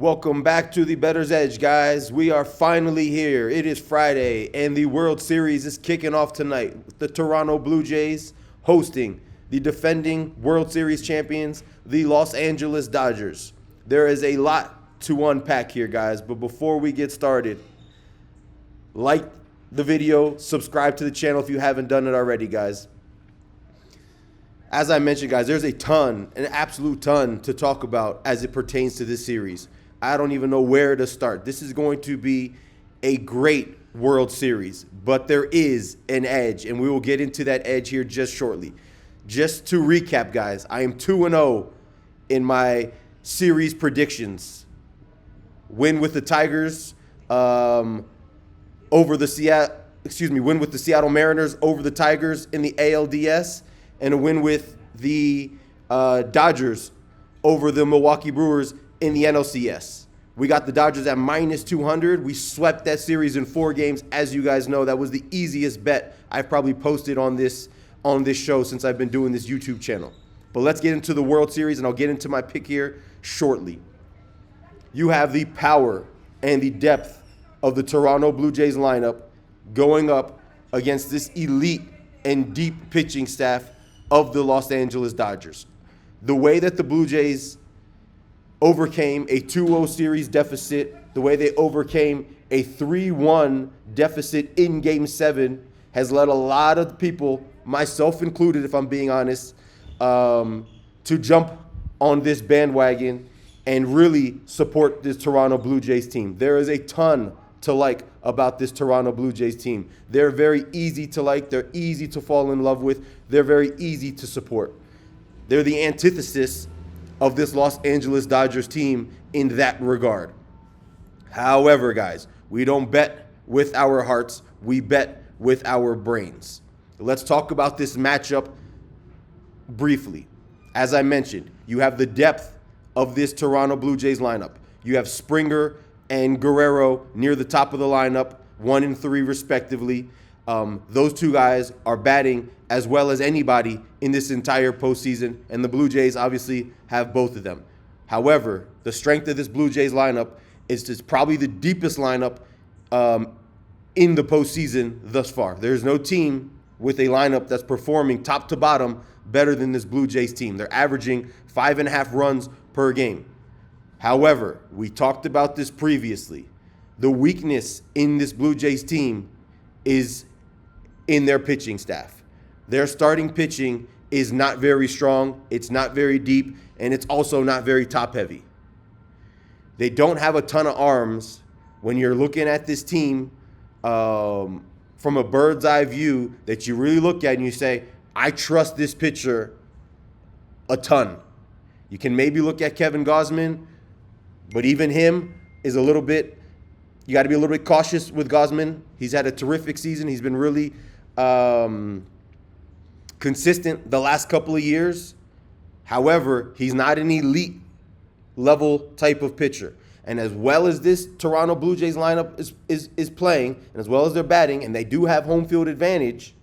Welcome back to the Bettor's Edge, guys. We are finally here. It is Friday, and the World Series is kicking off tonight with the Toronto Blue Jays hosting the defending World Series champions, the Los Angeles Dodgers. There is a lot to unpack here, guys, but before we get started, like the video, subscribe to the channel if you haven't done it already, guys. As I mentioned, guys, there's an absolute ton to talk about as it pertains to this series. I don't even know where to start. This is going to be a great World Series, but there is an edge, and we will get into that edge here just shortly. Just to recap, guys, I am 2-0 in my series predictions. Win with the Tigers win with the Seattle Mariners over the Tigers in the ALDS, and a win with the Dodgers over the Milwaukee Brewers in the NLCS. We got the Dodgers at -200. We swept that series in 4 games. As you guys know, that was the easiest bet I've probably posted on this show since I've been doing this YouTube channel. But let's get into the World Series, and I'll get into my pick here shortly. You have the power and the depth of the Toronto Blue Jays lineup going up against this elite and deep pitching staff of the Los Angeles Dodgers. The way that the Blue Jays overcame a 2-0 series deficit, the way they overcame a 3-1 deficit in Game 7 has led a lot of people, myself included if I'm being honest, to jump on this bandwagon and really support this Toronto Blue Jays team. There is a ton to like about this Toronto Blue Jays team. They're very easy to like. They're easy to fall in love with. They're very easy to support. They're the antithesis of this Los Angeles Dodgers team in that regard. However, guys, we don't bet with our hearts. We bet with our brains. Let's talk about this matchup briefly. As I mentioned, you have the depth of this Toronto Blue Jays lineup. You have Springer and Guerrero near the top of the lineup, 1 and 3 respectively. Those two guys are batting as well as anybody in this entire postseason, and the Blue Jays obviously have both of them. However, the strength of this Blue Jays lineup is just probably the deepest lineup in the postseason thus far. There's no team with a lineup that's performing top to bottom better than this Blue Jays team. They're averaging 5.5 runs per game. However, we talked about this previously. The weakness in this Blue Jays team is in their pitching staff. Their starting pitching is not very strong, it's not very deep, and it's also not very top-heavy. They don't have a ton of arms. When you're looking at this team from a bird's eye view that you really look at and you say, I trust this pitcher a ton. You can maybe look at Kevin Gausman, but even him is a little bit, you got to be a little bit cautious with Gausman. He's had a terrific season. He's been really consistent the last couple of years. However, he's not an elite level type of pitcher. And as well as this Toronto Blue Jays lineup is playing, and as well as they're batting, and they do have home field advantage,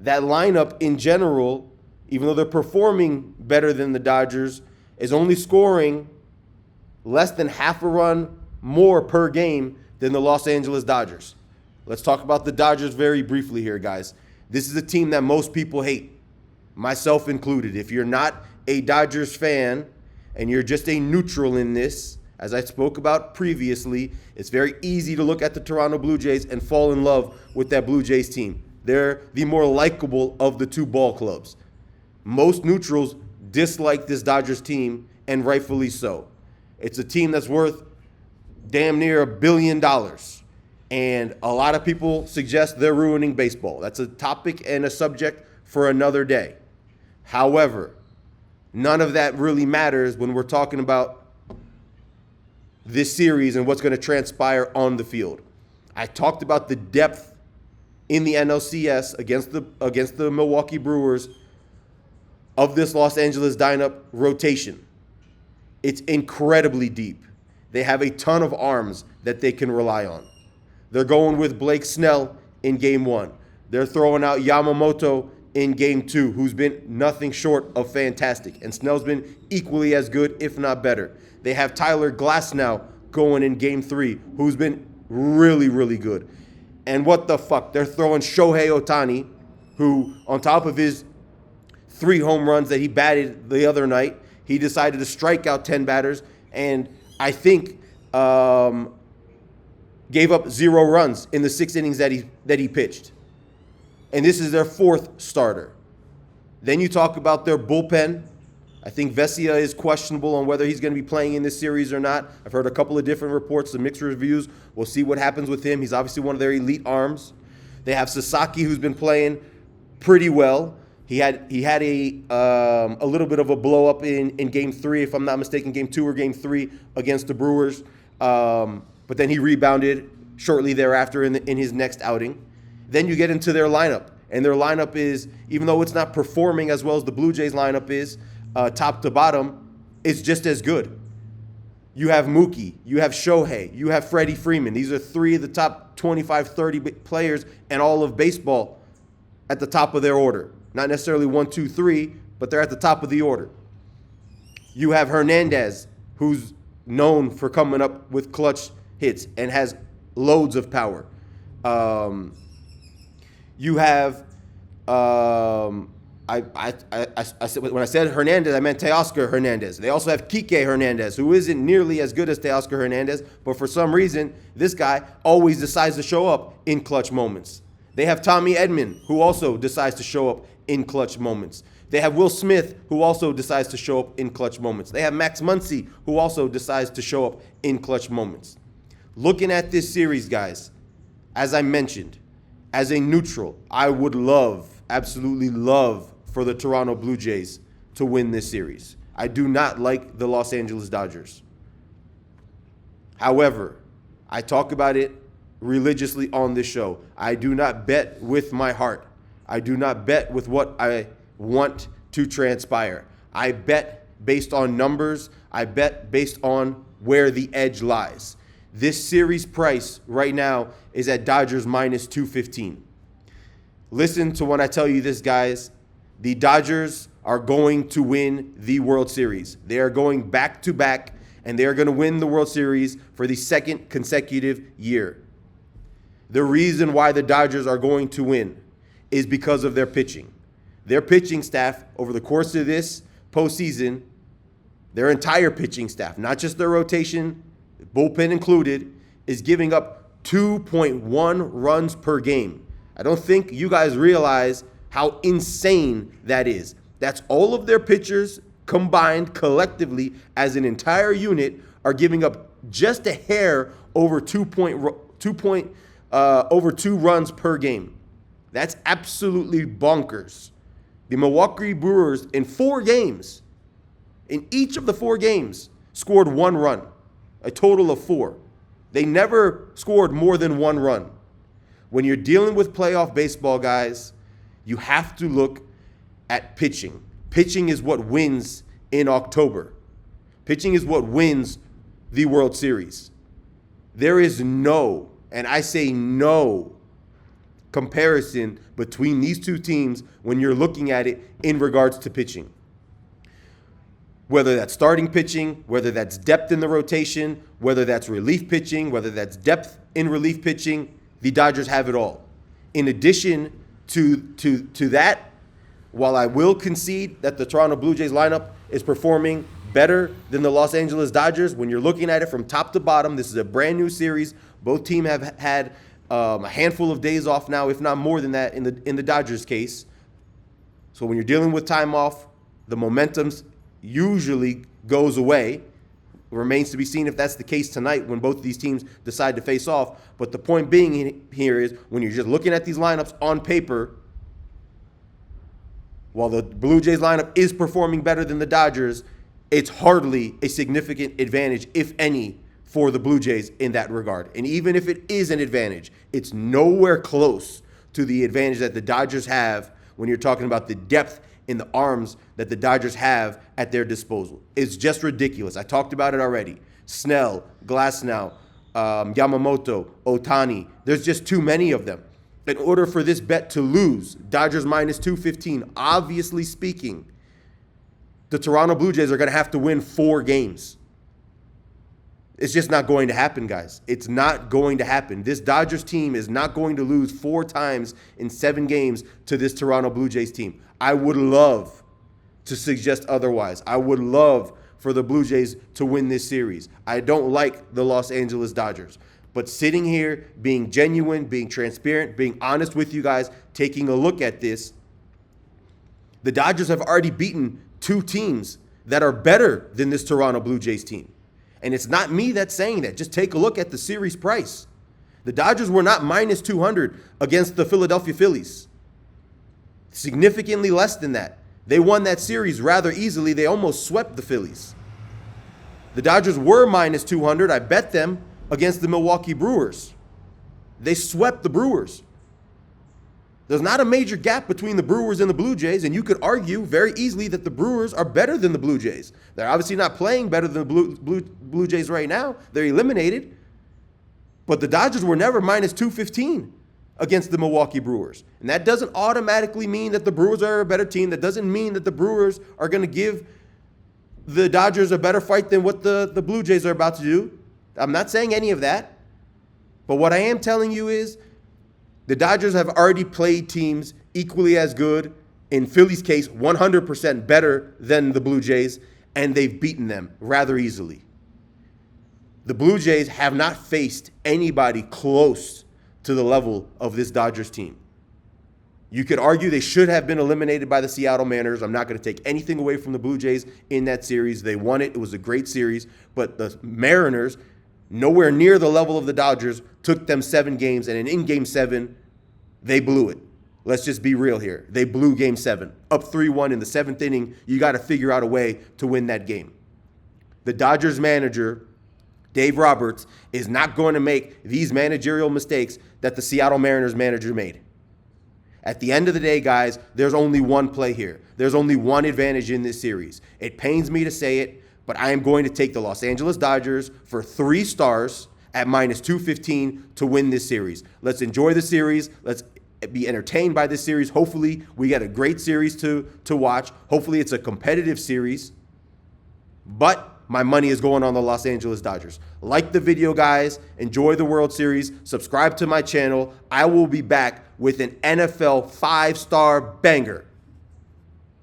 that lineup in general, even though they're performing better than the Dodgers, is only scoring less than half a run more per game than the Los Angeles Dodgers. Let's talk about the Dodgers very briefly here, guys. This is a team that most people hate, myself included. If you're not a Dodgers fan and you're just a neutral in this, as I spoke about previously, it's very easy to look at the Toronto Blue Jays and fall in love with that Blue Jays team. They're the more likable of the two ball clubs. Most neutrals dislike this Dodgers team, and rightfully so. It's a team that's worth damn near $1 billion. And a lot of people suggest they're ruining baseball. That's a topic and a subject for another day. However, none of that really matters when we're talking about this series and what's going to transpire on the field. I talked about the depth in the NLCS against the Milwaukee Brewers of this Los Angeles lineup rotation. It's incredibly deep. They have a ton of arms that they can rely on. They're going with Blake Snell in Game 1. They're throwing out Yamamoto in game 2, who's been nothing short of fantastic. And Snell's been equally as good, if not better. They have Tyler Glasnow going in game 3, who's been really, really good. And what the fuck? They're throwing Shohei Ohtani, who, on top of his 3 home runs that he batted the other night, he decided to strike out 10 batters, and I think gave up 0 runs in the 6 innings that he pitched. And this is their 4th starter. Then you talk about their bullpen. I think Vesia is questionable on whether he's going to be playing in this series or not. I've heard a couple of different reports, some mixed reviews. We'll see what happens with him. He's obviously one of their elite arms. They have Sasaki, who's been playing pretty well. He had a little bit of a blow up in game 3, if I'm not mistaken, game 2 or game 3 against the Brewers. But then he rebounded shortly thereafter in his next outing. Then you get into their lineup, and their lineup is, even though it's not performing as well as the Blue Jays lineup is, top to bottom, it's just as good. You have Mookie, you have Shohei, you have Freddie Freeman. These are 3 of the top 25, 30 players in all of baseball at the top of their order. Not necessarily 1, 2, 3, but they're at the top of the order. You have Hernandez, who's known for coming up with clutch hits and has loads of power. You have, I said, when I said Hernandez, I meant Teoscar Hernandez. They also have Kike Hernandez, who isn't nearly as good as Teoscar Hernandez, but for some reason, this guy always decides to show up in clutch moments. They have Tommy Edman, who also decides to show up in clutch moments. They have Will Smith, who also decides to show up in clutch moments. They have Max Muncy, who also decides to show up in clutch moments. Looking at this series, guys, as I mentioned, as a neutral, I would love, absolutely love, for the Toronto Blue Jays to win this series. I do not like the Los Angeles Dodgers. However, I talk about it religiously on this show. I do not bet with my heart. I do not bet with what I want to transpire. I bet based on numbers. I bet based on where the edge lies. This series price right now is at Dodgers minus 215. Listen to when I tell you this, guys. The Dodgers are going to win the World Series. They are going back-to-back, and they are going to win the World Series for the 2nd consecutive year. The reason why the Dodgers are going to win is because of their pitching. Their pitching staff, over the course of this postseason, their entire pitching staff, not just their rotation, bullpen included, is giving up 2.1 runs per game. I don't think you guys realize how insane that is. That's all of their pitchers combined collectively as an entire unit are giving up just a hair over 2 runs per game. That's absolutely bonkers. The Milwaukee Brewers in 4 games, in each of the 4 games, scored 1 run, a total of 4. They never scored more than 1 run. When you're dealing with playoff baseball, guys, you have to look at pitching. Pitching is what wins in October. Pitching is what wins the World Series. There is no, and I say no, comparison between these 2 teams when you're looking at it in regards to pitching. Whether that's starting pitching, whether that's depth in the rotation, whether that's relief pitching, whether that's depth in relief pitching, the Dodgers have it all. In addition to that, while I will concede that the Toronto Blue Jays lineup is performing better than the Los Angeles Dodgers, when you're looking at it from top to bottom, this is a brand new series. Both teams have had a handful of days off now, if not more than that in the Dodgers case. So when you're dealing with time off, the momentum usually goes away. It remains to be seen if that's the case tonight when both of these teams decide to face off. But the point being here is when you're just looking at these lineups on paper, while the Blue Jays lineup is performing better than the Dodgers, it's hardly a significant advantage, if any, for the Blue Jays in that regard. And even if it is an advantage, it's nowhere close to the advantage that the Dodgers have when you're talking about the depth in the arms that the Dodgers have at their disposal. It's just ridiculous. I talked about it already. Snell, Glasnow, Yamamoto, Ohtani. There's just too many of them. In order for this bet to lose, Dodgers minus 215, obviously speaking, the Toronto Blue Jays are going to have to win 4 games. It's just not going to happen, guys. It's not going to happen. This Dodgers team is not going to lose 4 times in 7 games to this Toronto Blue Jays team. I would love to suggest otherwise. I would love for the Blue Jays to win this series. I don't like the Los Angeles Dodgers. But sitting here, being genuine, being transparent, being honest with you guys, taking a look at this, the Dodgers have already beaten 2 teams that are better than this Toronto Blue Jays team. And it's not me that's saying that. Just take a look at the series price. The Dodgers were not minus 200 against the Philadelphia Phillies. Significantly less than that. They won that series rather easily. They almost swept the Phillies. The Dodgers were minus 200. I bet them against the Milwaukee Brewers. They swept the Brewers. There's not a major gap between the Brewers and the Blue Jays, and you could argue very easily that the Brewers are better than the Blue Jays. They're obviously not playing better than the Blue Jays right now. They're eliminated. But the Dodgers were never minus 215 against the Milwaukee Brewers. And that doesn't automatically mean that the Brewers are a better team. That doesn't mean that the Brewers are going to give the Dodgers a better fight than what the Blue Jays are about to do. I'm not saying any of that. But what I am telling you is the Dodgers have already played teams equally as good, in Philly's case, 100% better than the Blue Jays, and they've beaten them rather easily. The Blue Jays have not faced anybody close to the level of this Dodgers team. You could argue they should have been eliminated by the Seattle Mariners. I'm not going to take anything away from the Blue Jays in that series. They won it. It was a great series. But the Mariners, nowhere near the level of the Dodgers, took them 7 games, and in Game 7, they blew it. Let's just be real here. They blew Game 7. Up 3-1 in the 7th inning. You got to figure out a way to win that game. The Dodgers manager, Dave Roberts, is not going to make these managerial mistakes that the Seattle Mariners manager made. At the end of the day, guys, there's only one play here. There's only one advantage in this series. It pains me to say it, but I am going to take the Los Angeles Dodgers for 3 stars at minus 215 to win this series. Let's enjoy the series. Let's be entertained by this series. Hopefully, we get a great series to watch. Hopefully, it's a competitive series. But my money is going on the Los Angeles Dodgers. Like the video, guys. Enjoy the World Series. Subscribe to my channel. I will be back with an NFL 5-star banger.